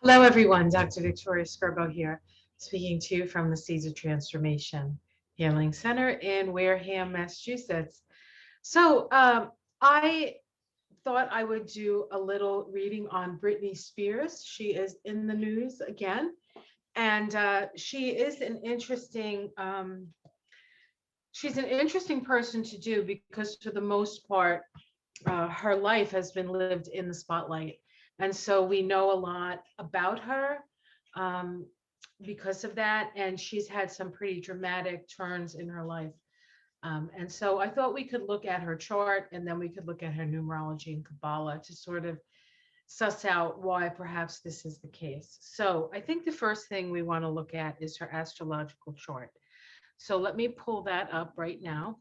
Hello, everyone. Dr. Victoria Skirbo here, speaking to you from the Seeds of Transformation Healing Center in Wareham, Massachusetts. I thought I would do a little reading on Britney Spears. She is in the news again, and she is she's an interesting person to do because, for the most part, her life has been lived in the spotlight. And so we know a lot about her um, because of that. And she's had some pretty dramatic turns in her life. And so I thought we could look at her chart and then we could look at her numerology and Kabbalah to sort of suss out why perhaps this is the case. So I think the first thing we want to look at is her astrological chart. So let me pull that up right now.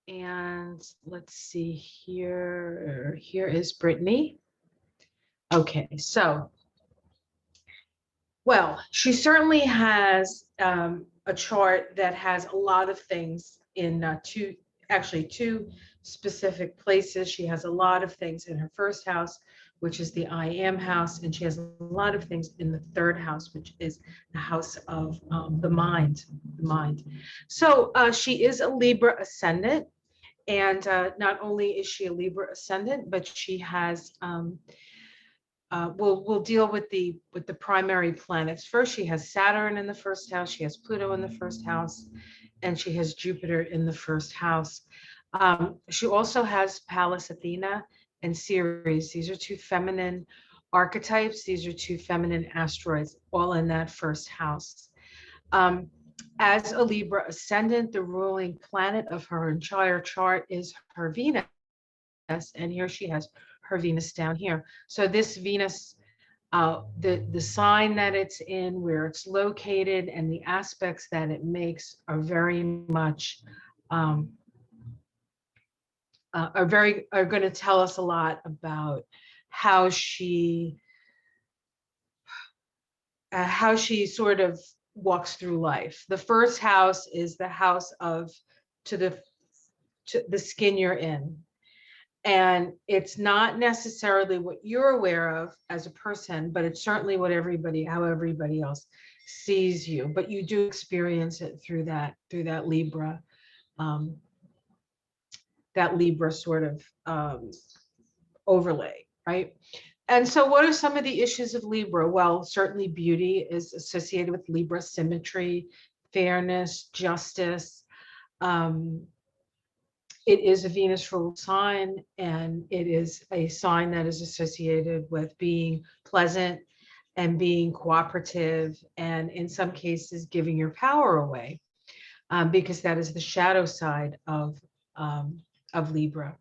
And let's see here. Here is Brittany. Okay, so, well, she certainly has a chart that has a lot of things in two specific places. She has a lot of things in her first house, which is the I am house, and she has a lot of things in the third house, which is the house of the mind. The mind. So she is a Libra ascendant. And not only is she a Libra ascendant, but she has we'll deal with the primary planets. First, she has Saturn in the first house, she has Pluto in the first house, and she has Jupiter in the first house. She also has Pallas Athena and Ceres. These are two feminine archetypes. These are two feminine asteroids, all in that first house. Um, as a Libra ascendant, the ruling planet of her entire chart is her Venus, and here she has her Venus down here. So this Venus, the sign that it's in, where it's located, and the aspects that it makes are very much um, are going to tell us a lot about how she sort of walks through life. The first house is the house of to the to the skin you're in. And it's not necessarily what you're aware of as a person, but it's certainly how everybody else sees you. But you do experience it through um, that Libra sort of overlay, right? And so, what are some of the issues of Libra? Well, certainly beauty is associated with Libra: symmetry, fairness, justice. Um, it is a Venus ruled sign, and it is a sign that is associated with being pleasant and being cooperative, and in some cases, giving your power away, because that is the shadow side of Libra.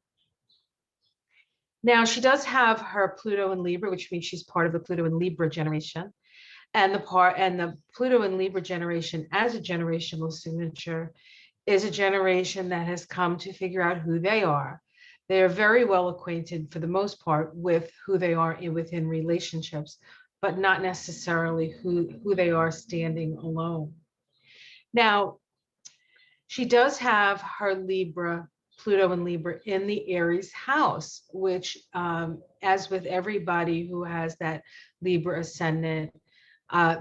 Now, she does have her Pluto in Libra, which means she's part of the Pluto and Libra generation. And the Pluto and Libra generation as a generational signature is a generation that has come to figure out who they are. They are very well acquainted, for the most part, with who they are within relationships, but not necessarily who they are standing alone. Now, she does have her Pluto and Libra in the Aries house, which, as with everybody who has that Libra ascendant,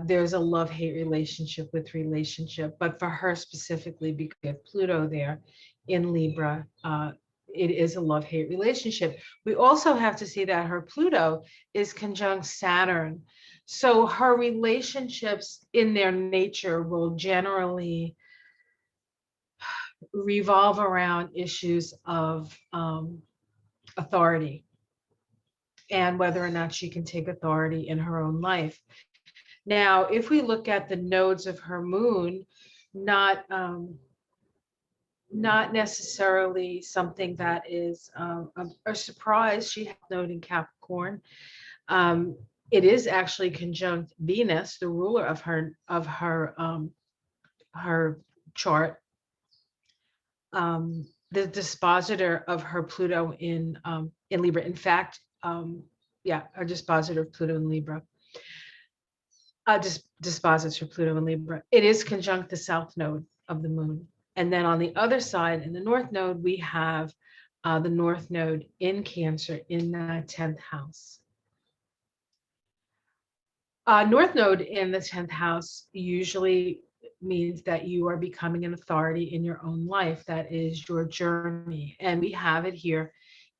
there's a love-hate relationship. But for her specifically, because we have Pluto there in Libra, it is a love-hate relationship. We also have to see that her Pluto is conjunct Saturn. So her relationships in their nature will generally revolve around issues of authority and whether or not she can take authority in her own life. Now, if we look at the nodes of her moon, not not necessarily something that is a surprise. She has a node in Capricorn. Um, it is actually conjunct Venus, the ruler of her chart, the dispositor of her Pluto in Libra. In fact, her dispositor of Pluto in Libra. Disposits for Pluto and Libra. It is conjunct the south node of the moon. And then on the other side, in the north node, we have the north node in Cancer in the 10th house. North Node in the 10th house usually means that you are becoming an authority in your own life. That is your journey. And we have it here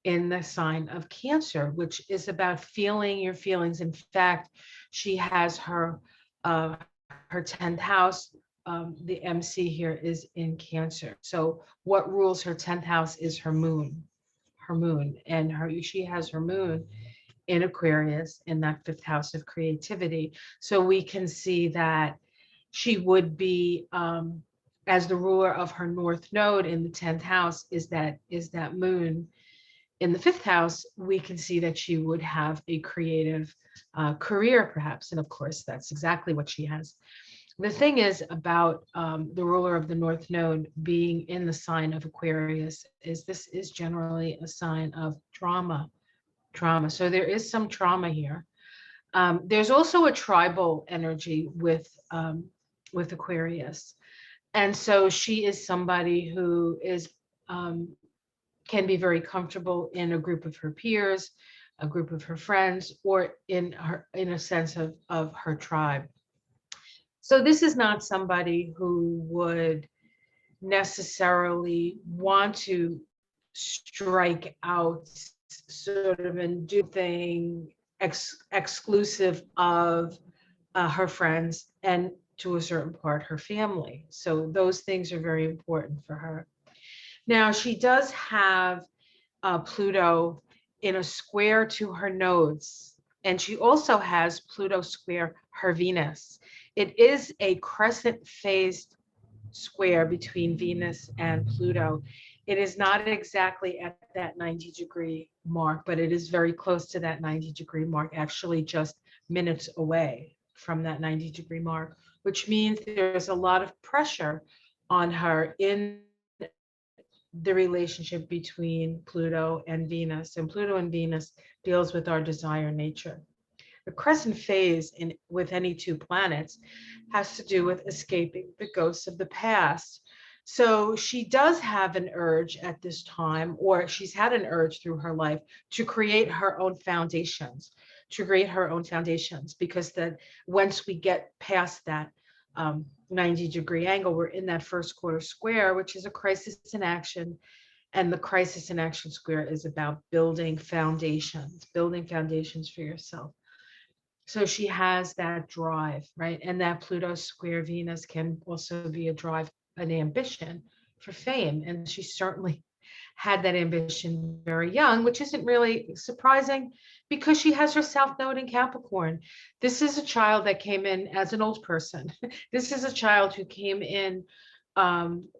in the sign of Cancer, which is about feeling your feelings. In fact, she has uh, her 10th house. The MC here is in Cancer. So what rules her 10th house is her moon, and she has her moon in Aquarius in that 5th house of creativity. So we can see that she would be, as the ruler of her North Node in the 10th house is that moon in the 5th house. We can see that she would have a creative career, perhaps. And of course, that's exactly what she has. The thing is about the ruler of the North Node being in the sign of Aquarius is this is generally a sign of trauma. So there is some trauma here. There's also a tribal energy with Aquarius. And so she is somebody who is can be very comfortable in a group of her peers, a group of her friends, or in a sense of her tribe. So this is not somebody who would necessarily want to strike out sort of and do thing exclusive of her friends and to a certain part her family. So those things are very important for her. Now she does have Pluto in a square to her nodes, and she also has Pluto square her Venus. It is a crescent phased square between Venus and Pluto. It is not exactly at that 90-degree mark, but it is very close to that 90-degree mark, actually just minutes away from that 90-degree mark, which means there's a lot of pressure on her in the relationship between Pluto and Venus. And Pluto and Venus deals with our desire nature. The crescent phase with any two planets has to do with escaping the ghosts of the past. So she does have an urge at this time, or she's had an urge through her life to create her own foundations, because that once we get past that 90-degree angle, we're in that first quarter square, which is a crisis in action. And the crisis in action square is about building foundations for yourself. So she has that drive, right? And that Pluto square Venus can also be a drive, an ambition for fame. And she certainly had that ambition very young, which isn't really surprising because she has her South Node in Capricorn. This is a child that came in as an old person. This is a child who came in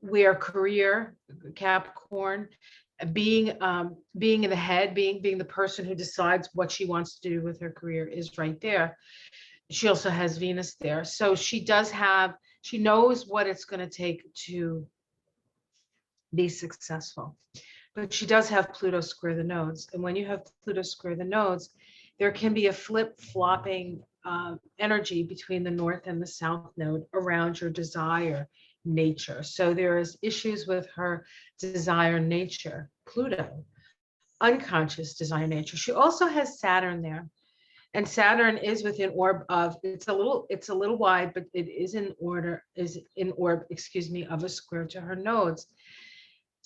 where career, Capricorn, being in the head, being the person who decides what she wants to do with her career is right there. She also has Venus there. So she knows what it's going to take to be successful. But she does have Pluto square the nodes. And when you have Pluto square the nodes, there can be a flip-flopping energy between the North and the South node around your desire nature. So there is issues with her desire nature, Pluto, unconscious desire nature. She also has Saturn there. And Saturn is within orb of, it's a little wide, but it is in orb, of a square to her nodes.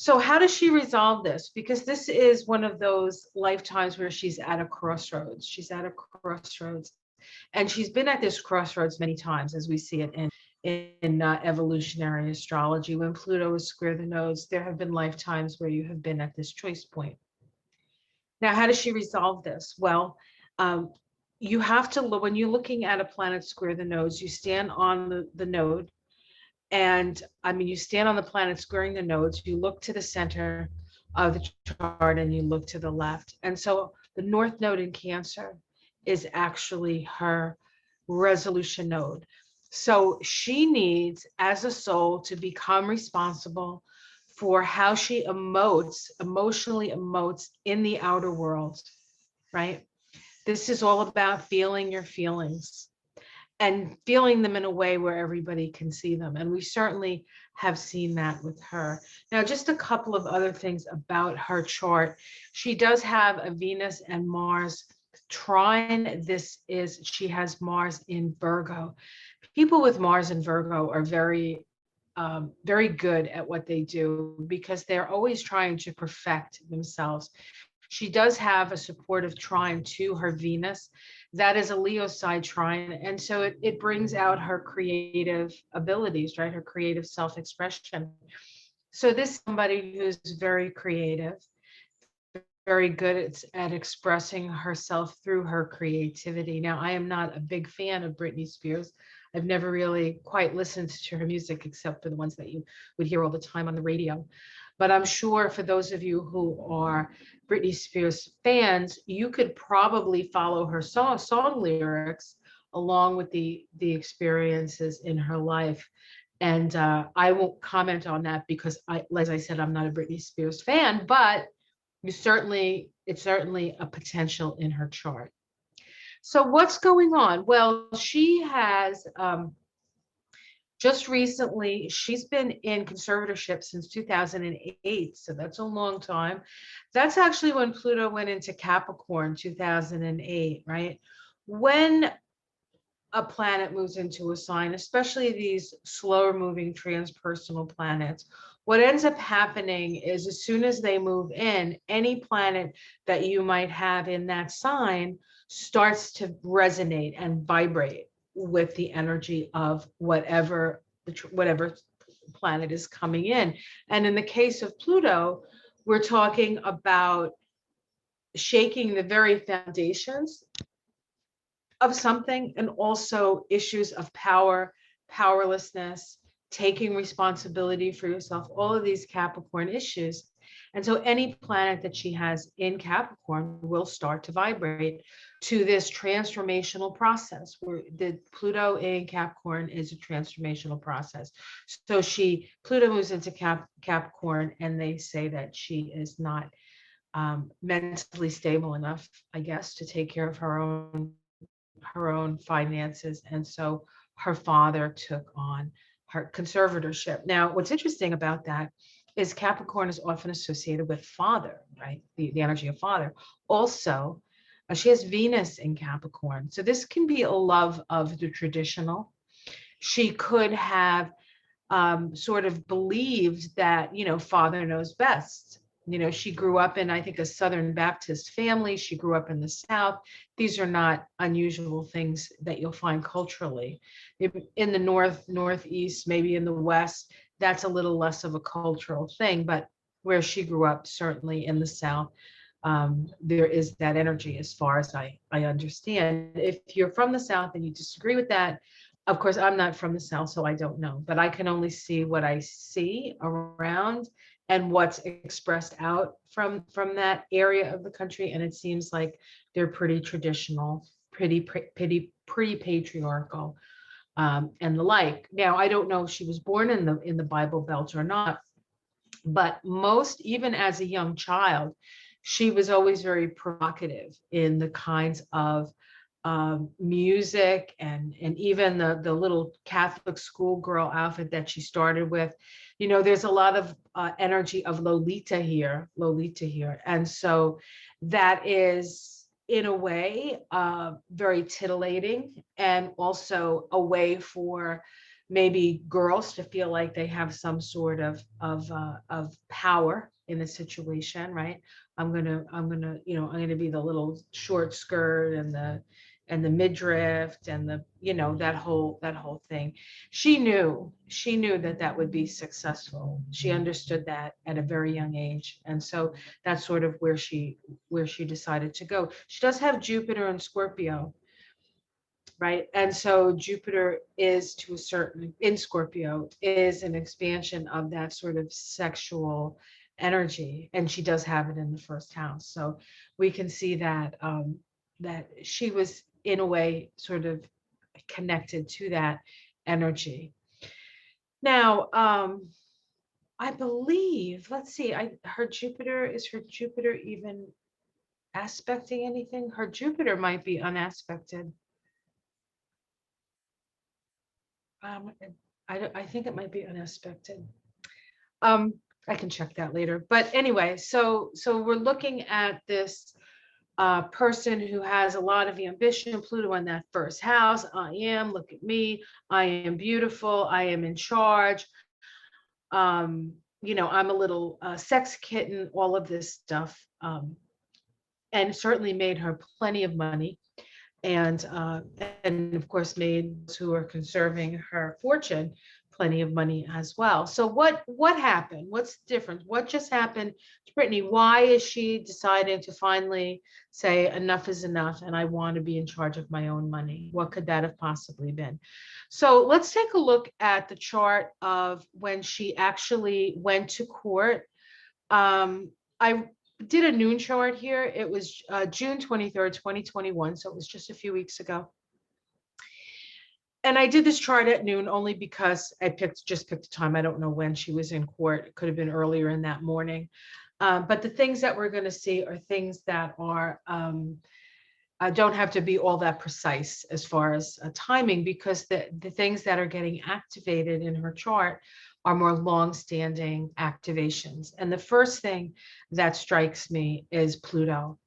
So how does she resolve this? Because this is one of those lifetimes where she's at a crossroads. And she's been at this crossroads many times, as we see it in evolutionary astrology. When Pluto is square the nodes, there have been lifetimes where you have been at this choice point. Now, how does she resolve this? Well, you have to look, when you're looking at a planet square the nodes, you stand on the node. And I mean, you stand on the planet squaring the nodes, you look to the center of the chart and you look to the left. And so the North Node in Cancer is actually her resolution node. So she needs, as a soul, to become responsible for how she emotionally emotes in the outer world, right? This is all about feeling your feelings and feeling them in a way where everybody can see them. And we certainly have seen that with her. Now, just a couple of other things about her chart. She does have a Venus and Mars trine. She has Mars in Virgo. People with Mars in Virgo are very good at what they do because they're always trying to perfect themselves. She does have a supportive trine to her Venus. That is a Leo side trine. And so it brings out her creative abilities, right? Her creative self-expression. So this is somebody who's very creative, very good at expressing herself through her creativity. Now, I am not a big fan of Britney Spears. I've never really quite listened to her music except for the ones that you would hear all the time on the radio. But I'm sure for those of you who are Britney Spears fans, you could probably follow her song lyrics along with the experiences in her life. And I won't comment on that because as I said, I'm not a Britney Spears fan, but it's certainly a potential in her chart. So what's going on? Well, she has just recently, she's been in conservatorship since 2008, so that's a long time. That's actually when Pluto went into Capricorn, 2008, right? When a planet moves into a sign, especially these slower moving transpersonal planets, what ends up happening is as soon as they move in, any planet that you might have in that sign starts to resonate and vibrate with the energy of whatever planet is coming in. And in the case of Pluto, we're talking about shaking the very foundations of something, and also issues of power, powerlessness, taking responsibility for yourself, all of these Capricorn issues. And so any planet that she has in Capricorn will start to vibrate to this transformational process where the Pluto in Capricorn is a transformational process. So Pluto moves into Capricorn, and they say that she is not mentally stable enough, I guess, to take care of her own finances. And so her father took on her conservatorship. Now, what's interesting about that is Capricorn is often associated with father, right? The energy of father. Also, she has Venus in Capricorn. So this can be a love of the traditional. She could have sort of believed that, father knows best. She grew up in, I think, a Southern Baptist family. She grew up in the South. These are not unusual things that you'll find culturally. In the Northeast, maybe in the West, that's a little less of a cultural thing. But where she grew up, certainly in the South, there is that energy as far as I understand. If you're from the South and you disagree with that, of course, I'm not from the South, so I don't know, but I can only see what I see around and what's expressed out from that area of the country. And it seems like they're pretty traditional, pretty patriarchal, and the like. Now, I don't know if she was born in the Bible Belt or not, but even as a young child, she was always very provocative in the kinds of music and even the little Catholic schoolgirl outfit that she started with. There's a lot of energy of Lolita here, and so that is in a way very titillating, and also a way for maybe girls to feel like they have some sort of power in the situation, right? I'm gonna be the little short skirt and the midriff and that whole thing. She knew that would be successful. She understood that at a very young age, and so that's sort of where she decided to go. She does have Jupiter in Scorpio, right? And so Jupiter is in Scorpio is an expansion of that sort of sexual energy, and she does have it in the first house. So we can see that that she was in a way sort of connected to that energy. Now, I believe, let's see, her Jupiter even aspecting anything? Her Jupiter might be unaspected. I think it might be unaspected. I can check that later. But anyway, so we're looking at this person who has a lot of ambition, Pluto in that first house. Look at me, I am beautiful, I am in charge. I'm a little sex kitten, all of this stuff. And certainly made her plenty of money. And and of course made those who are conserving her fortune plenty of money as well. So what happened? What's the difference? What just happened to Brittany? Why is she deciding to finally say enough is enough and I want to be in charge of my own money? What could that have possibly been? So let's take a look at the chart of when she actually went to court. I did a noon chart here. It was June 23rd, 2021. So it was just a few weeks ago. And I did this chart at noon only because I just picked a time. I don't know when she was in court. It could have been earlier in that morning. But the things that we're going to see are things that are don't have to be all that precise as far as timing, because the things that are getting activated in her chart are more long-standing activations. And the first thing that strikes me is Pluto.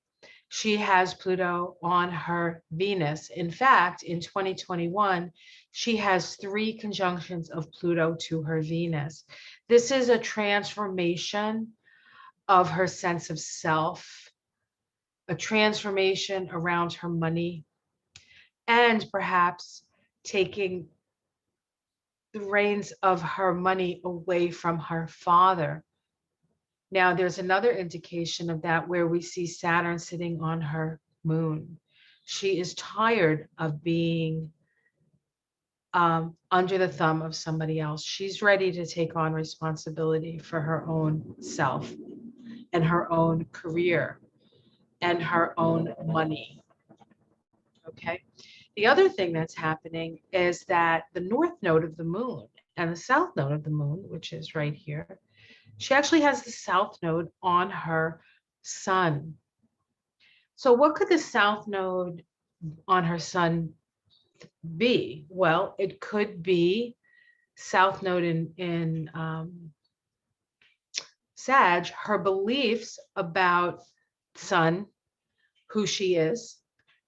She has Pluto on her Venus. In fact, in 2021, she has 3 conjunctions of Pluto to her Venus. This is a transformation of her sense of self, a transformation around her money, and perhaps taking the reins of her money away from her father. Now, there's another indication of that where we see Saturn sitting on her moon. She is tired of being under the thumb of somebody else. She's ready to take on responsibility for her own self and her own career and her own money. Okay. The other thing that's happening is that the north node of the moon and the south node of the moon, which is right here, she actually has the south node on her sun. So what could the south node on her sun be? Well, it could be south node in Sag, her beliefs about sun, who she is,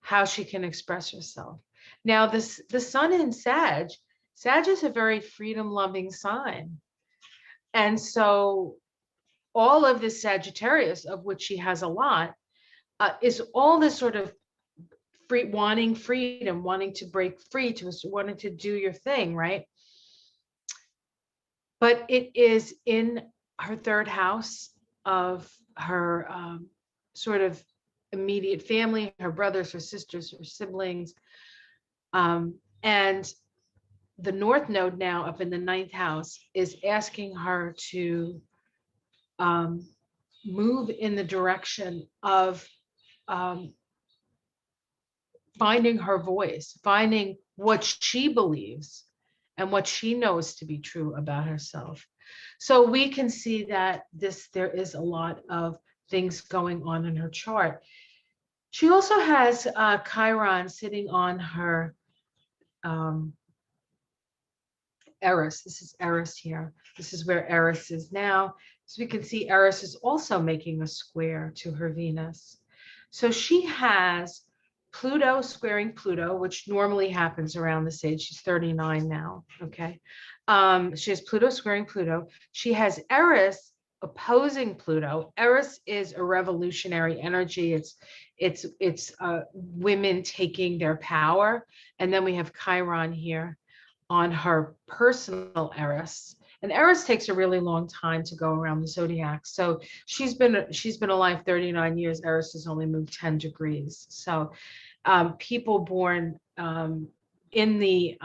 how she can express herself. Now, the sun in Sag is a very freedom-loving sign. And so all of this Sagittarius, of which she has a lot, is all this sort of wanting freedom, wanting to break free, wanting to do your thing, right? But it is in her third house of her sort of immediate family, her brothers, her sisters, her siblings. And the North Node now up in the 9th house is asking her to move in the direction of finding her voice, finding what she believes and what she knows to be true about herself. So we can see that there is a lot of things going on in her chart. She also has Chiron sitting on her Eris. This is Eris here. This is where Eris is now. So we can see Eris is also making a square to her Venus. So she has Pluto squaring Pluto, which normally happens around this age. She's 39 now, okay? She has Pluto squaring Pluto. She has Eris opposing Pluto. Eris is a revolutionary energy. It's women taking their power. And then we have Chiron here on her personal Eris. And Eris takes a really long time to go around the zodiac. So she's been alive 39 years. Eris has only moved 10 degrees. So people born in the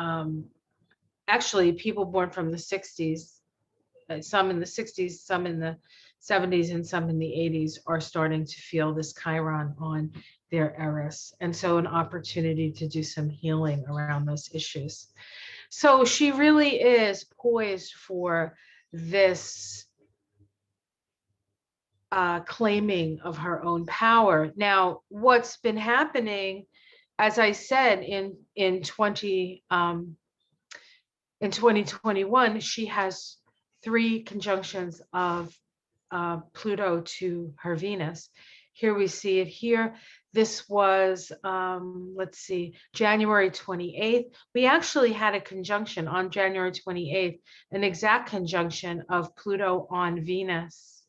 actually people born from the 60s, some in the 60s, some in the 70s, and some in the 80s are starting to feel this Chiron on their Eris. And so an opportunity to do some healing around those issues. So she really is poised for this claiming of her own power. Now, what's been happening, as I said, in 2021, she has 3 conjunctions of Pluto to her Venus. Here we see it here. This was, let's see, January 28th. We actually had a conjunction on January 28th, an exact conjunction of Pluto on Venus.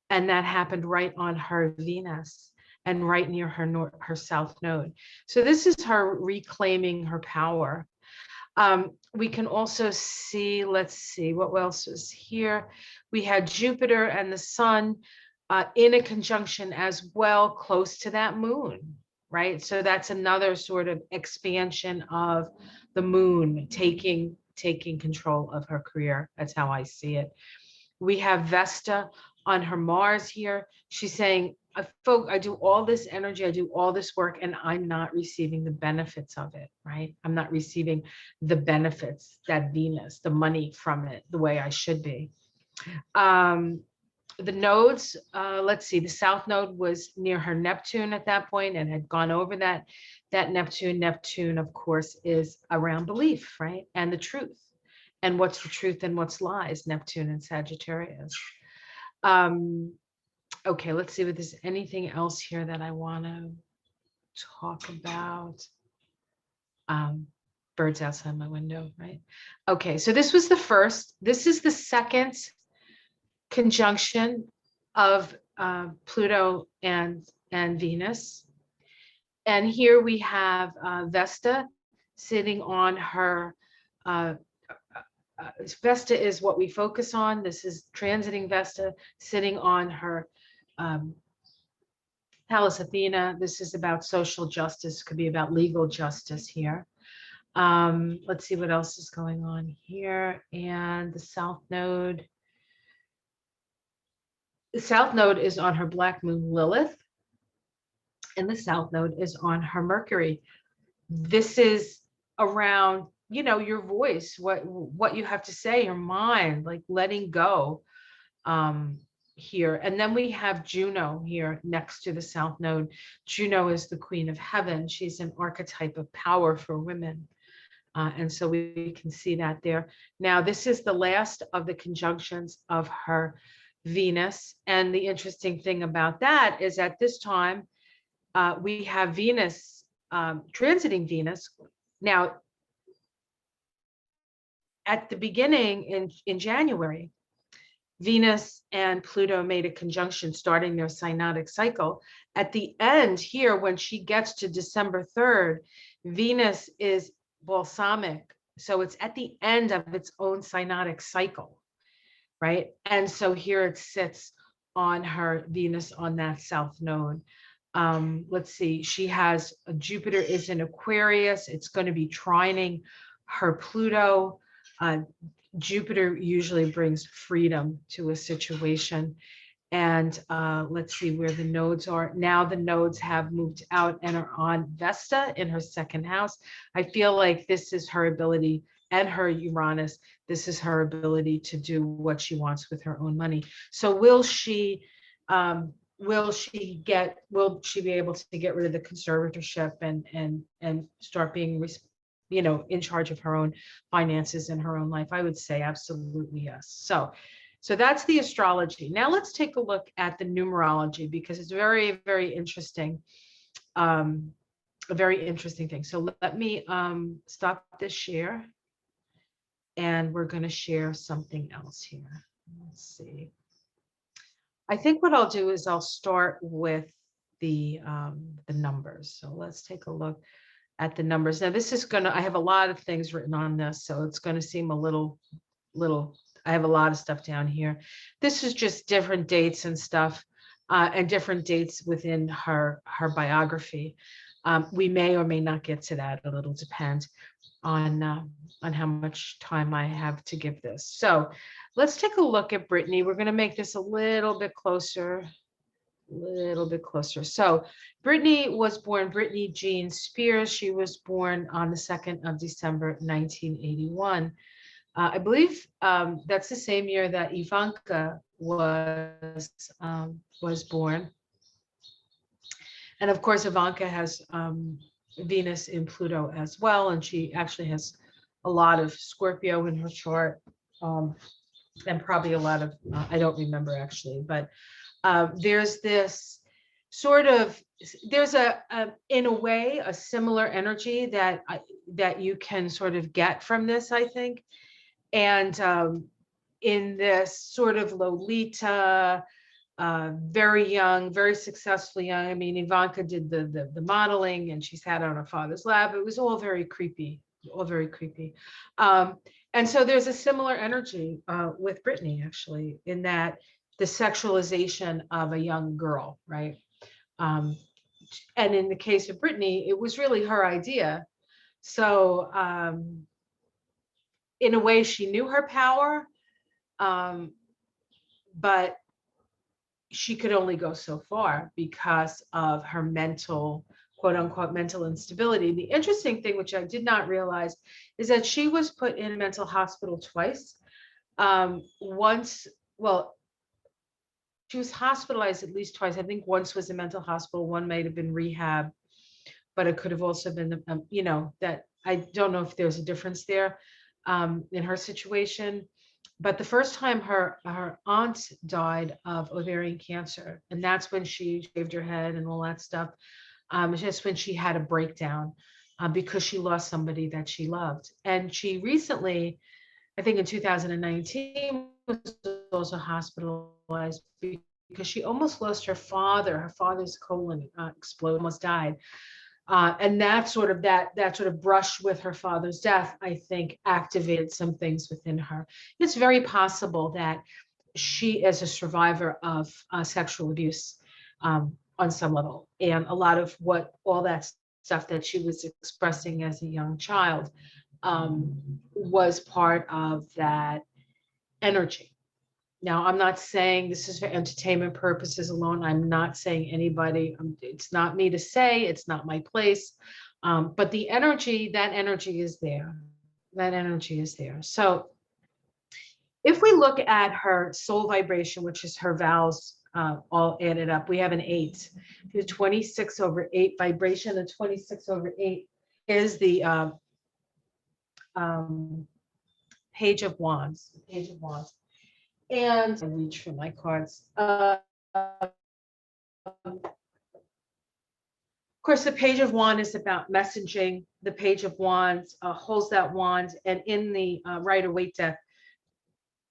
And that happened right on her Venus and right near her south node. So this is her reclaiming her power. We can also see, let's see, what else is here? We had Jupiter and the sun in a conjunction as well, close to that moon, right? So that's another sort of expansion of the moon taking control of her career. That's how I see it. We have Vesta on her Mars here. She's saying, I do all this energy, I do all this work, and I'm not receiving the benefits of it, right? I'm not receiving the benefits, that Venus, the money from it, the way I should be. The nodes, let's see, the south node was near her Neptune at that point and had gone over that Neptune. Neptune, of course, is around belief, right? And the truth. And what's the truth and what's lies, Neptune and Sagittarius. Okay, let's see if there's anything else here that I want to talk about. Birds outside my window, right? Okay, so this was the first. This is the second conjunction of Pluto and Venus. And here we have Vesta sitting on her, Vesta is what we focus on. This is transiting Vesta, sitting on her Pallas Athena. This is about social justice, could be about legal justice here. Let's see what else is going on here. And the south node. The south node is on her black moon Lilith, and the south node is on her Mercury. This is around, your voice, what you have to say, your mind, like letting go here. And then we have Juno here next to the south node. Juno is the queen of heaven. She's an archetype of power for women. And so we can see that there. Now, this is the last of the conjunctions of her Venus. And the interesting thing about that is at this time, we have Venus transiting Venus. Now, at the beginning in January, Venus and Pluto made a conjunction starting their synodic cycle. At the end here, when she gets to December 3rd, Venus is balsamic. So it's at the end of its own synodic cycle, right? And so here it sits on her Venus on that south node. Let's see, she has Jupiter is in Aquarius. It's going to be trining her Pluto. Jupiter usually brings freedom to a situation. And let's see where the nodes are. Now the nodes have moved out and are on Vesta in her second house. I feel like this is her ability, and her Uranus, this is her ability to do what she wants with her own money. So will she be able to get rid of the conservatorship and start being in charge of her own finances and her own life? I would say absolutely yes. So that's the astrology. Now let's take a look at the numerology, because it's very, very interesting. A very interesting thing. So let me stop this share, and we're going to share something else here. Let's see. I think what I'll do is I'll start with the numbers. So let's take a look at the numbers. Now this is I have a lot of things written on this, so it's going to seem a little, I have a lot of stuff down here. This is just different dates and stuff, and different dates within her biography. We may or may not get to that. It'll depend on how much time I have to give this. So let's take a look at Britney. We're going to make this a little bit closer. So Britney was born Britney Jean Spears. She was born on the 2nd of December, 1981. I believe that's the same year that Ivanka was born. And of course, Ivanka has Venus in Pluto as well, and she actually has a lot of Scorpio in her chart, and probably a lot of, I don't remember actually, but there's this. sort of, there's in a way, a similar energy that you can sort of get from this, I think. And in this sort of Lolita, very young, very successfully young. I mean, Ivanka did the modeling, and she sat on her father's lap. It was all very creepy, all very creepy. Um, and so there's a similar energy with Britney, actually, in that the sexualization of a young girl, right? Um, and in the case of Britney, it was really her idea. So in a way, she knew her power, um, but she could only go so far because of her mental, quote unquote, mental instability. The interesting thing, which I did not realize, is that she was put in a mental hospital twice. Once, well, she was hospitalized at least twice. I think once was a mental hospital, one might have been rehab, but it could have also been, that I don't know if there's a difference there in her situation. But the first time her aunt died of ovarian cancer, and that's when she shaved her head and all that stuff. Just when she had a breakdown because she lost somebody that she loved. And she recently, I think in 2019, was also hospitalized because she almost lost her father. Her father's colon exploded, almost died. And that sort of brush with her father's death, I think, activated some things within her. It's very possible that she is a survivor of sexual abuse on some level, and a lot of all that stuff that she was expressing as a young child was part of that energy. Now, I'm not saying this is for entertainment purposes alone. I'm not saying anybody, it's not me to say, it's not my place. But that energy is there. That energy is there. So if we look at her soul vibration, which is her vowels all added up, we have an 8. The 26/8 vibration, the 26/8 is the Page of Wands. Page of Wands. And I reach for my cards. Of course, the Page of Wands is about messaging. The Page of Wands holds that wand, and in the Rider-Waite deck,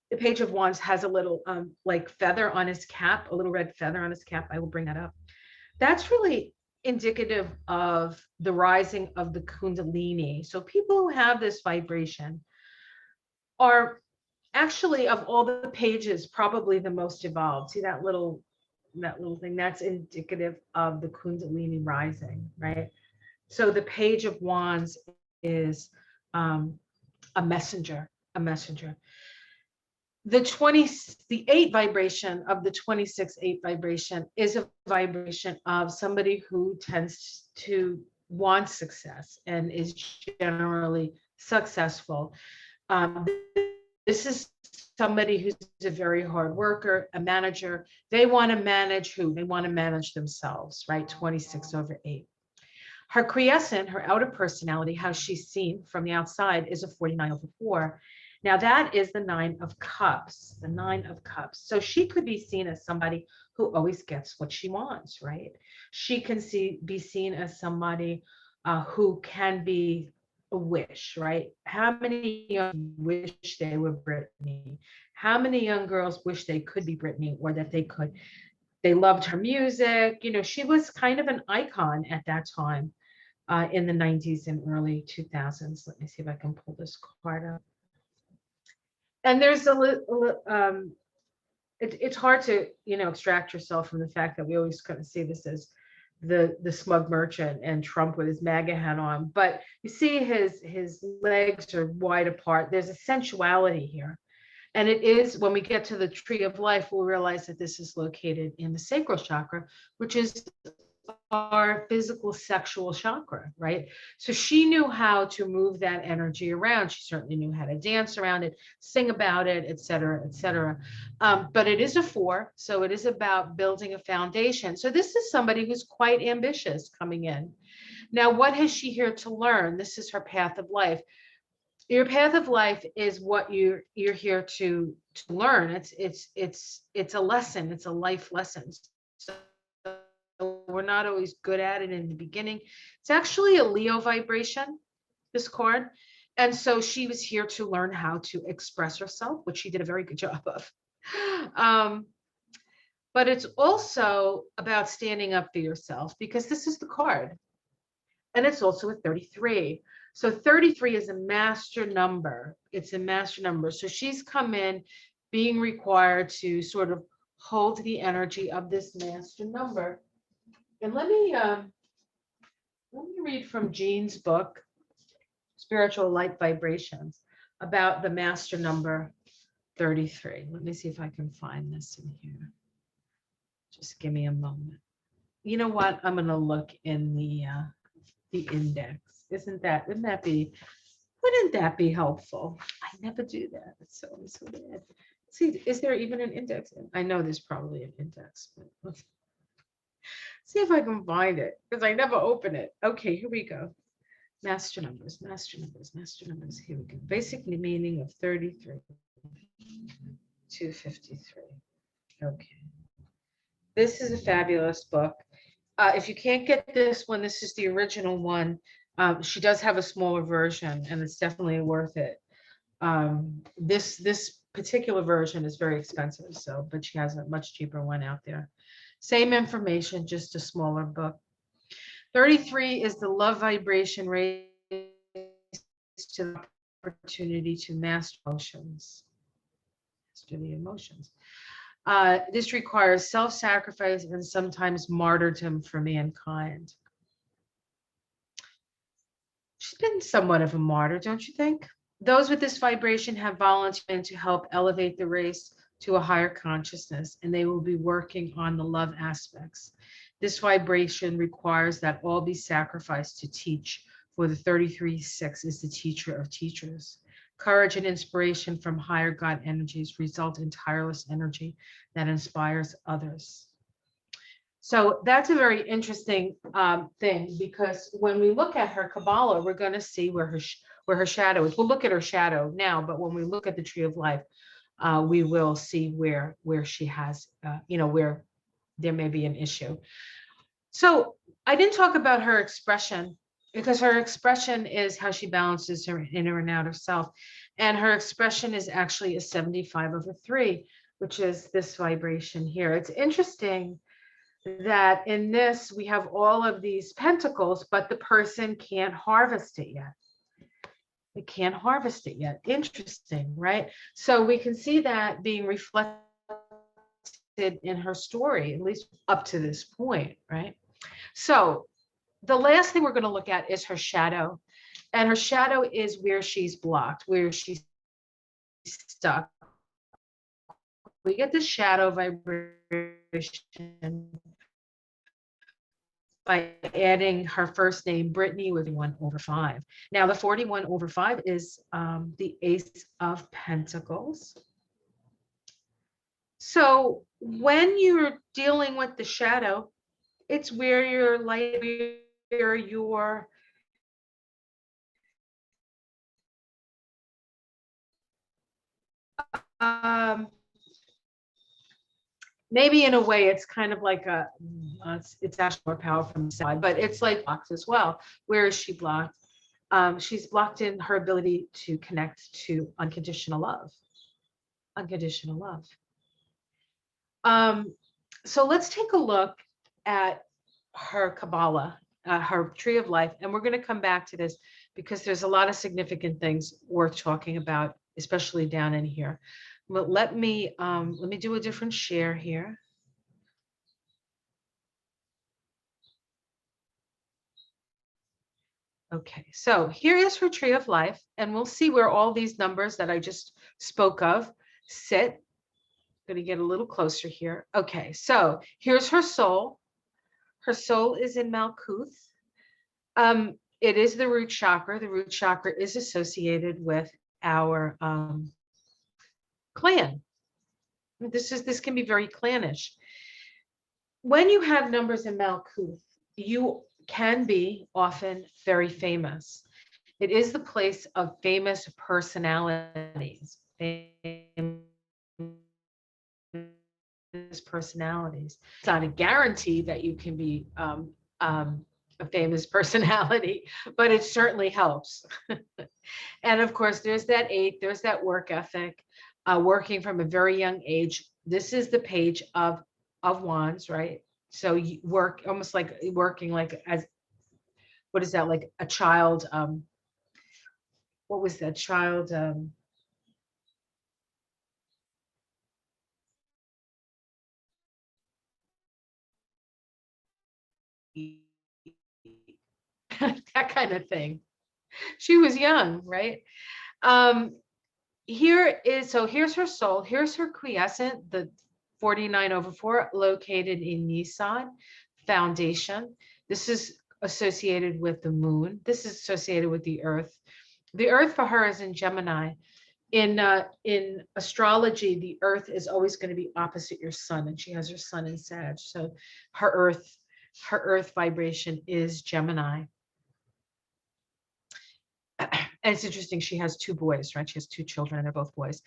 the Page of Wands has a little like feather on his cap, a little red feather on his cap. I will bring that up. That's really indicative of the rising of the Kundalini. So people who have this vibration are actually, of all the pages, probably the most evolved. See that little thing? That's indicative of the Kundalini rising, right? So the Page of Wands is a messenger, a messenger. The 8 vibration of the 26/8 vibration is a vibration of somebody who tends to want success and is generally successful. This is somebody who's a very hard worker, a manager. They want to manage who? They want to manage themselves, right? 26/8. Her quiescent, her outer personality, how she's seen from the outside, is a 49/4. Now that is the 9 of Cups, the 9 of Cups. So she could be seen as somebody who always gets what she wants, right? She can be seen as somebody who can be a wish, right? How many young wish they were Britney? How many young girls wish they could be Britney, or that they loved her music? She was kind of an icon at that time in the 90s and early 2000s. Let me see if I can pull this card up. And there's it's hard to extract yourself from the fact that we always kind of see this as the smug merchant and Trump with his MAGA hat on, but you see his legs are wide apart. There's a sensuality here, and it is, when we get to the tree of life, we'll realize that this is located in the sacral chakra, which is our physical sexual chakra, right? So she knew how to move that energy around. She certainly knew how to dance around it, sing about it, et cetera, et cetera. But it is a 4, so it is about building a foundation. So this is somebody who's quite ambitious coming in. Now, what has she here to learn? This is her path of life. Your path of life is what you're here to learn. It's a lesson. It's a life lesson. So we're not always good at it in the beginning. It's actually a Leo vibration, this card. And so she was here to learn how to express herself, which she did a very good job of. Um, but it's also about standing up for yourself because this is the card. And it's also a 33. So 33 is a master number. It's a master number. So she's come in being required to sort of hold the energy of this master number. And let me read from Jean's book, Spiritual Light Vibrations, about the master number 33. Let me see if I can find this in here. Just give me a moment. You know what? I'm going to look in the index. Wouldn't that be helpful? I never do that. I'm so bad. See, is there even an index? I know there's probably an index, but let's see if I can find it because I never open it. Okay, here we go. Master numbers, master numbers, master numbers. Here we go. Basic meaning of 33 to 53. Okay. This is a fabulous book. If you can't get this one, this is the original one. She does have a smaller version, and it's definitely worth it. This particular version is very expensive, so but she has a much cheaper one out there. Same information, just a smaller book. 33 is the love vibration raised to the opportunity to master emotions. Master the emotions. This requires self-sacrifice and sometimes martyrdom for mankind. She's been somewhat of a martyr, don't you think? Those with this vibration have volunteered to help elevate the race to a higher consciousness, and they will be working on the love aspects. This vibration requires that all be sacrificed to teach, for the 33-6 is the teacher of teachers. Courage and inspiration from higher God energies result in tireless energy that inspires others. So that's a very interesting thing, because when we look at her Kabbalah, we're going to see where her shadow is. We'll look at her shadow now, but when we look at the Tree of Life, we will see where she has, where there may be an issue. So I didn't talk about her expression, because her expression is how she balances her inner and outer self. And her expression is actually a 75/3, which is this vibration here. It's interesting that in this, we have all of these pentacles, but the person can't harvest it yet. They can't harvest it yet. Interesting, right? So we can see that being reflected in her story, at least up to this point, right? So the last thing we're going to look at is her shadow. And her shadow is where she's blocked, where she's stuck. We get the shadow vibration by adding her first name, Britney, with 1/5. Now, the 41/5 is the Ace of Pentacles. So when you're dealing with the shadow, it's where your light, where your maybe in a way it's kind of like it's actually more powerful from the side, but it's like blocked as well. Where is she blocked? She's blocked in her ability to connect to unconditional love. Unconditional love. So let's take a look at her Kabbalah, her Tree of Life, and we're going to come back to this because there's a lot of significant things worth talking about, especially down in here. But let me do a different share here. Okay, so here is her Tree of Life, and we'll see where all these numbers that I just spoke of sit. Going to get a little closer here. Okay, so here's her soul. Her soul is in Malkuth. It is the root chakra. The root chakra is associated with our clan. This can be very clannish. When you have numbers in Malkuth, you can be often very famous. It is the place of famous personalities, famous personalities. It's not a guarantee that you can be a famous personality, but it certainly helps. And of course, there's that 8, there's that work ethic, working from a very young age. This is the page of wands, right? So you work almost like working like as, what is that, like a child? What was that child? That kind of thing. She was young, right? Um, here's her soul. Here's her quiescent, the 49/4, located in Nisan foundation. This is associated with the moon. This is associated with the earth. The earth for her is in Gemini. In astrology, the earth is always going to be opposite your sun, and she has her sun in Sag. So her earth vibration is Gemini. And it's interesting, she has 2 boys, right? She has 2 children, and they're both boys.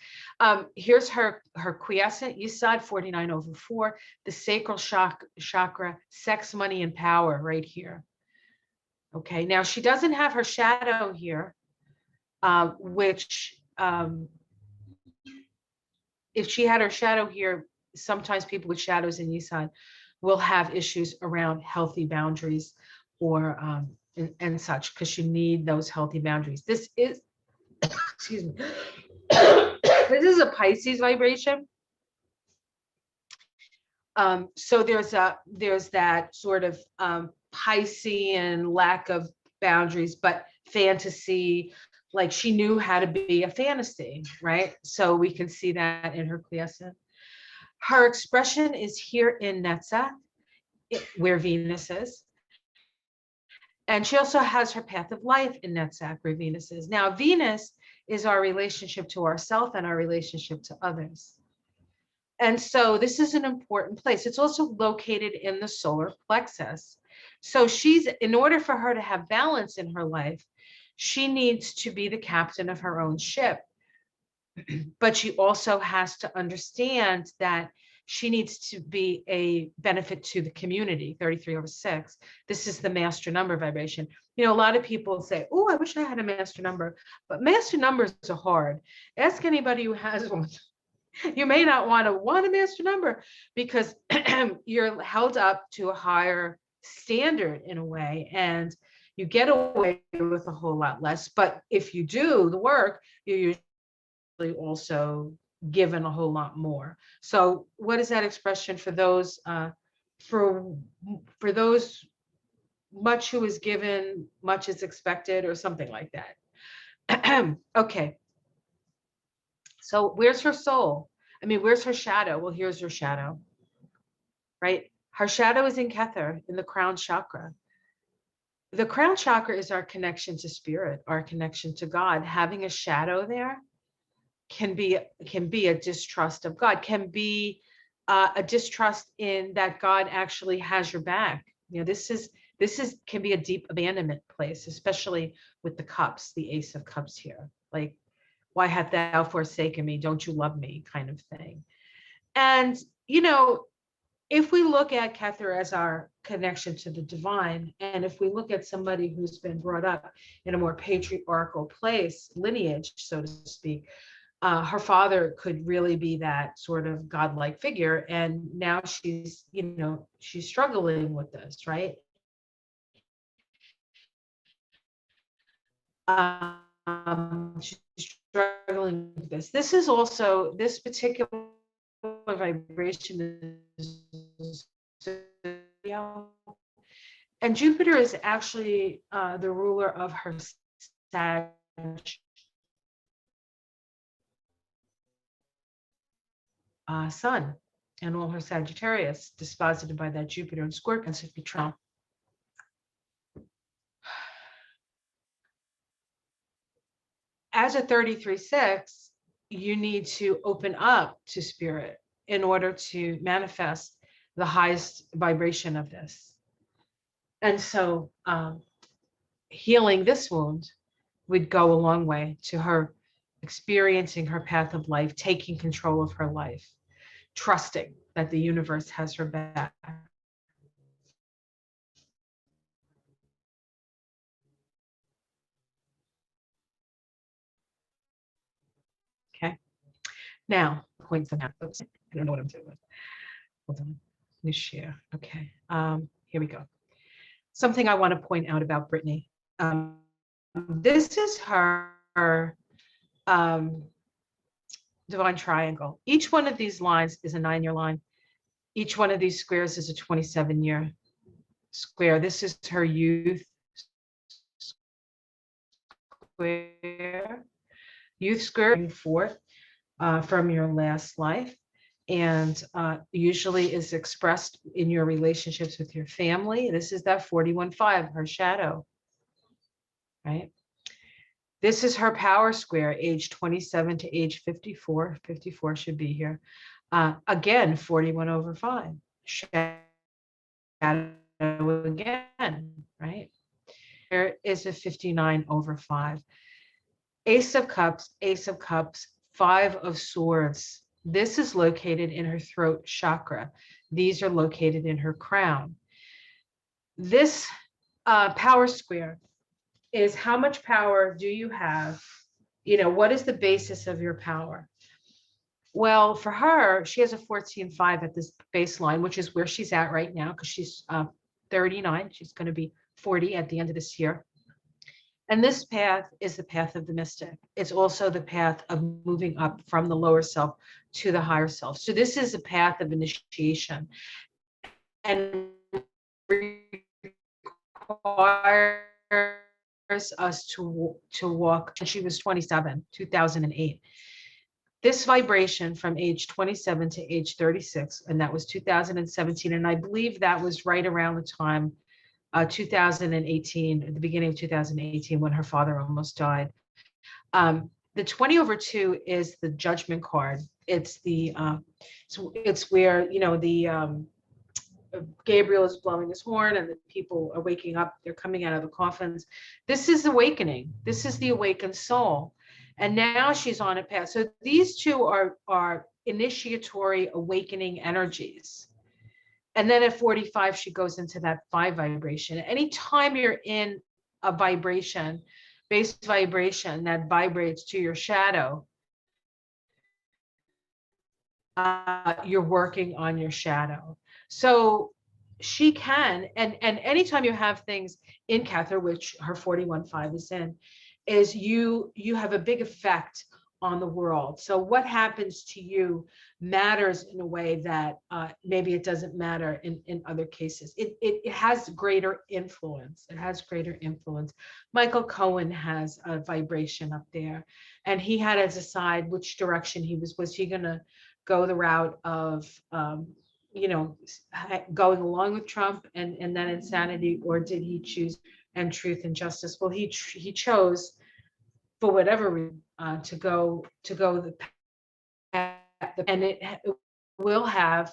Here's her quiescent, Yesod 49/4, the sacral chakra, sex, money, and power right here. Okay, now she doesn't have her shadow here, which if she had her shadow here, sometimes people with shadows in Yesod will have issues around healthy boundaries or and such, because you need those healthy boundaries. This is, excuse me, this is a Pisces vibration. So there's that sort of Piscean lack of boundaries, but fantasy, like she knew how to be a fantasy, right? So we can see that in her quiescent. Her expression is here in Netzach, where Venus is. And she also has her path of life in Netzach, where Venus is. Now, Venus is our relationship to ourselves and our relationship to others. And so this is an important place. It's also located in the solar plexus. So in order for her to have balance in her life, she needs to be the captain of her own ship. But she also has to understand that she needs to be a benefit to the community, 33/6. This is the master number vibration. You know, a lot of people say, oh, I wish I had a master number, but master numbers are hard. Ask anybody who has one. You may not want a master number because you're held up to a higher standard in a way, and you get away with a whole lot less. But if you do the work, you're usually also given a whole lot more. So what is that expression for those for those, much who is given, much is expected, or something like that? Okay. So where's her soul? I mean, where's her shadow? Well, here's her shadow, right? Her shadow is in Kether, in the crown chakra. The crown chakra is our connection to spirit, our connection to God. Having a shadow there can be a distrust of God, can be a distrust in that God actually has your back. You know, this is can be a deep abandonment place, especially with the cups, the Ace of Cups here. Like, why hast thou forsaken me? Don't you love me? Kind of thing. And, you know, if we look at Kether as our connection to the divine, and if we look at somebody who's been brought up in a more patriarchal place, lineage, so to speak, her father could really be that sort of godlike figure. And now she's, you know, she's struggling with this, right? She's struggling with this. This is also, this particular vibration is, and Jupiter is actually the ruler of her Sag sun, and all her Sagittarius, disposited by that Jupiter and Scorpion. So if you try, as a 33/6, you need to open up to spirit in order to manifest the highest vibration of this. And so healing this wound would go a long way to her experiencing her path of life, taking control of her life, trusting that the universe has her back. Okay. Now, points them out. Oops, I don't know what I'm doing. Hold on. Let me share. Okay. Here we go. Something I want to point out about Britney. This is her um, divine triangle. Each one of these lines is a 9-year line. Each one of these squares is a 27-year square. This is her youth square. Youth square forth from your last life, and usually is expressed in your relationships with your family. This is that 41-5, her shadow, right? This is her power square, age 27 to age 54. 54 should be here. Again, 41/5. Shadow again, right? There is a 59/5. Ace of Cups, Ace of Cups, 5 of Swords. This is located in her throat chakra. These are located in her crown. This power square is how much power do you have? You know, what is the basis of your power? Well, for her, she has a 14/5 at this baseline, which is where she's at right now because she's 39. She's going to be 40 at the end of this year. And this path is the path of the mystic. It's also the path of moving up from the lower self to the higher self. So this is a path of initiation and requires us to walk. And she was 27, 2008. This vibration from age 27 to age 36, and that was 2017. And I believe that was right around the time 2018, at the beginning of 2018, when her father almost died. The 20/2 is the judgment card. It's the it's where, you know, the Gabriel is blowing his horn and the people are waking up. They're coming out of the coffins. This is awakening. This is the awakened soul. And now she's on a path. So these two are initiatory awakening energies. And then at 45, she goes into that 5 vibration. Anytime you're in a vibration, base vibration that vibrates to your shadow, you're working on your shadow. So she can, and anytime you have things in Cather, which her 41/5 is in, is you have a big effect on the world. So what happens to you matters in a way that maybe it doesn't matter in other cases. It has greater influence. It has greater influence. Michael Cohen has a vibration up there, and he had to decide which direction he was he going to go the route of you know, going along with Trump and then insanity, or did he choose and truth and justice? Well, he chose, for whatever reason, to go the path, and it will have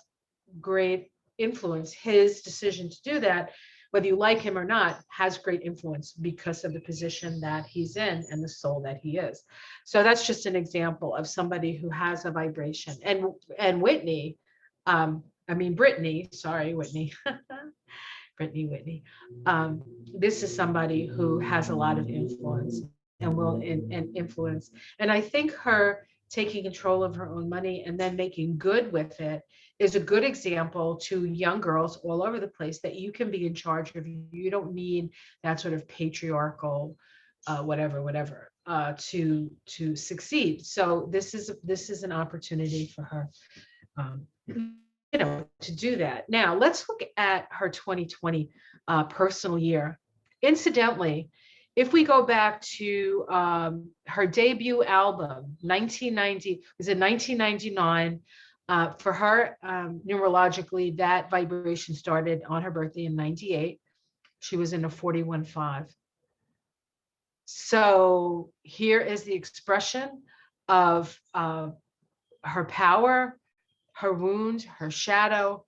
great influence. His decision to do that, whether you like him or not, has great influence because of the position that he's in and the soul that he is. So that's just an example of somebody who has a vibration. And Whitney, Britney, sorry, Whitney. Whitney. This is somebody who has a lot of influence and will influence. And I think her taking control of her own money and then making good with it is a good example to young girls all over the place that you can be in charge of. You don't need that sort of patriarchal whatever to succeed. So this is an opportunity for her to do that. Now let's look at her 2020 personal year. Incidentally, if we go back to her debut album, 1990, was in 1999. For her, numerologically, that vibration started on her birthday in 98. She was in a 41/5. So here is the expression of her power, her wound, her shadow,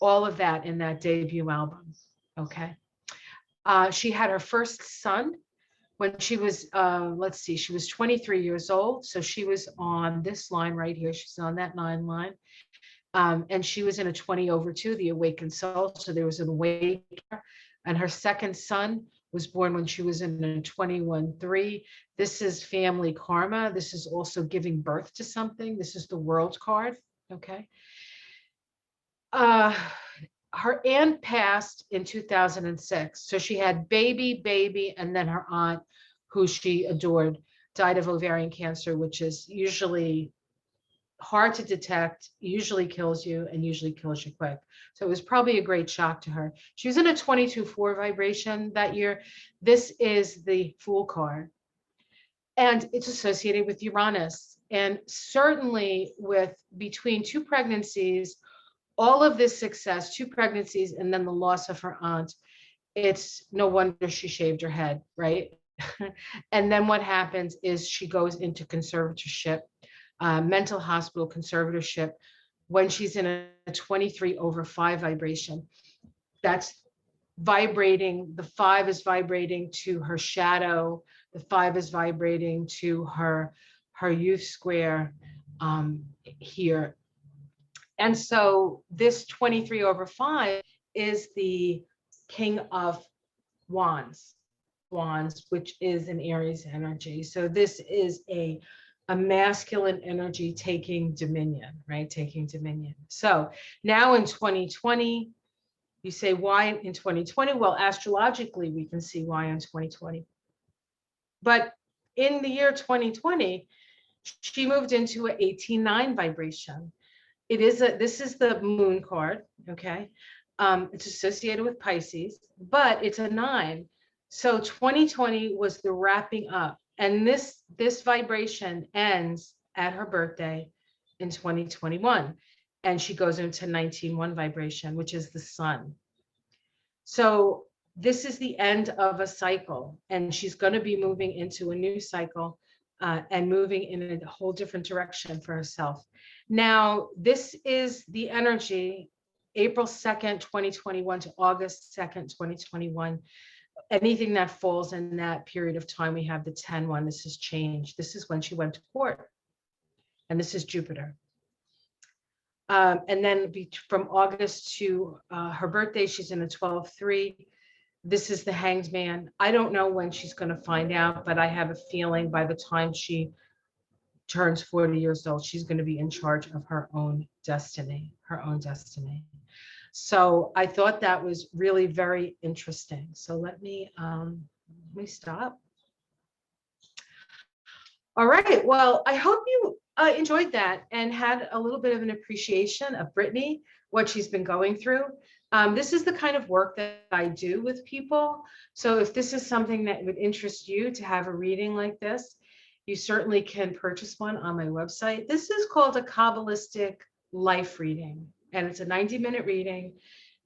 all of that in that debut album. Okay. She had her first son when she was, she was 23 years old. So she was on this line right here. She's on that 9 line. And she was in a 20/2, the awakened soul. So there was an awake, and her second son was born when she was in a 21/3. This is family karma. This is also giving birth to something. This is the world card. Okay. Uh, her aunt passed in 2006. So she had baby, and then her aunt, who she adored, died of ovarian cancer, which is usually hard to detect, usually kills you, and usually kills you quick. So it was probably a great shock to her. She was in a 22/4 vibration that year. This is the Fool card, and it's associated with Uranus. And certainly with between two pregnancies, all of this success, two pregnancies, and then the loss of her aunt, it's no wonder she shaved her head, right? And then what happens is she goes into conservatorship, mental hospital conservatorship, when she's in a 23/5 vibration. That's vibrating. The 5 is vibrating to her shadow. The 5 is vibrating to her youth square here. And so this 23/5 is the King of Wands, which is an Aries energy. So this is a masculine energy taking dominion, right? Taking dominion. So now in 2020, you say, why in 2020? Well, astrologically, we can see why in 2020. But in the year 2020, she moved into an 18/9 vibration. This is the moon card, okay? It's associated with Pisces, but it's a 9. So 2020 was the wrapping up. And this vibration ends at her birthday in 2021. And she goes into 19/1 vibration, which is the sun. So this is the end of a cycle, and she's going to be moving into a new cycle and moving in a whole different direction for herself. Now, this is the energy, April 2nd, 2021 to August 2nd, 2021. Anything that falls in that period of time, we have the 10/1. This is change. This is when she went to court, and this is Jupiter. And then from August to her birthday, she's in a 12/3. This is the Hanged Man. I don't know when she's going to find out, but I have a feeling by the time she turns 40 years old, she's going to be in charge of her own destiny, So I thought that was really very interesting. So let me stop. All right. Well, I hope you enjoyed that and had a little bit of an appreciation of Britney, what she's been going through. This is the kind of work that I do with people. So if this is something that would interest you to have a reading like this, you certainly can purchase one on my website. This is called a Kabbalistic life reading, and it's a 90-minute reading,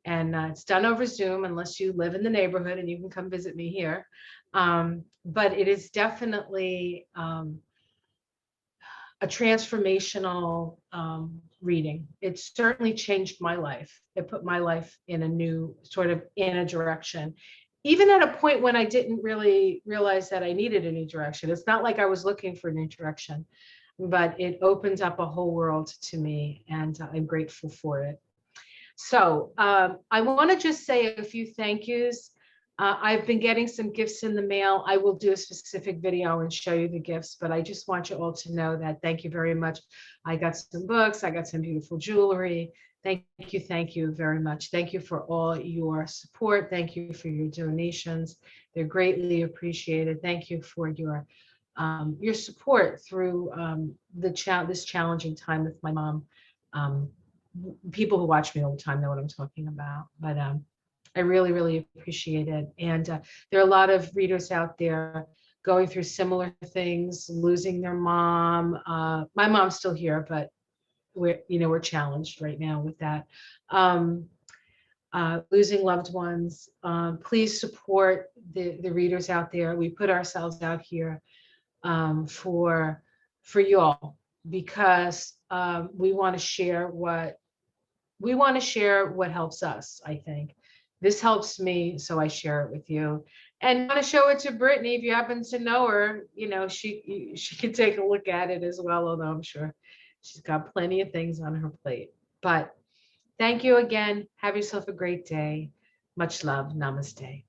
and it's done over Zoom unless you live in the neighborhood, and you can come visit me here. But it is definitely a transformational reading. It certainly changed my life. It put my life in a new sort of in a direction, even at a point when I didn't really realize that I needed a new direction. It's not like I was looking for a new direction, but it opened up a whole world to me, and I'm grateful for it. So I want to just say a few thank yous. I've been getting some gifts in the mail. I will do a specific video and show you the gifts, but I just want you all to know that thank you very much. I got some books, I got some beautiful jewelry. Thank you very much. Thank you for all your support. Thank you for your donations. They're greatly appreciated. Thank you for your support through this challenging time with my mom. People who watch me all the time know what I'm talking about, but I really, really appreciate it. And there are a lot of readers out there going through similar things, losing their mom. My mom's still here, but we're challenged right now with that. Losing loved ones. Please support the readers out there. We put ourselves out here for you all, because we want to share what helps us. I think this helps me, so I share it with you. And I want to show it to Britney. If you happen to know her, she can take a look at it as well, although I'm sure she's got plenty of things on her plate. But thank you again. Have yourself a great day. Much love. Namaste.